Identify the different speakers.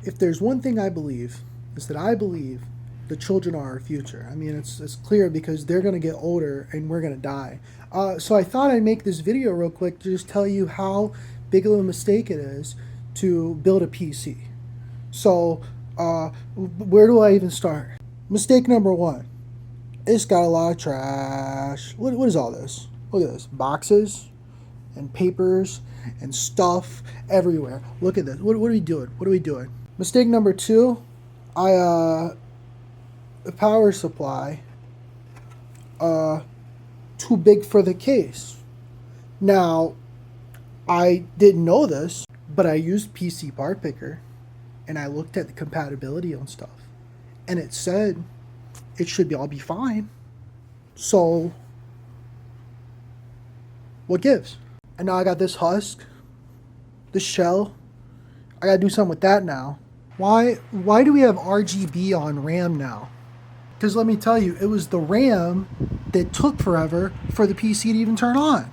Speaker 1: if there's one thing I believe, is that I believe the children are our future. I mean, it's clear because they're going to get older and we're going to die. So I thought I'd make this video real quick to just tell you how big of a mistake it is to build a PC. So where do I even start? Mistake number one. It's got a lot of trash. What is all this? Look at this. Boxes and papers and stuff everywhere. Look at this. What are we doing? What are we doing? Mistake number two. The power supply too big for the case. Now, I didn't know this, but I used PC Part Picker and I looked at the compatibility on stuff, and it said it should all be fine. So what gives? And now I got this husk, this shell. I gotta do something with that now. Why do we have RGB on RAM now? Because let me tell you, it was the RAM that took forever for the PC to even turn on.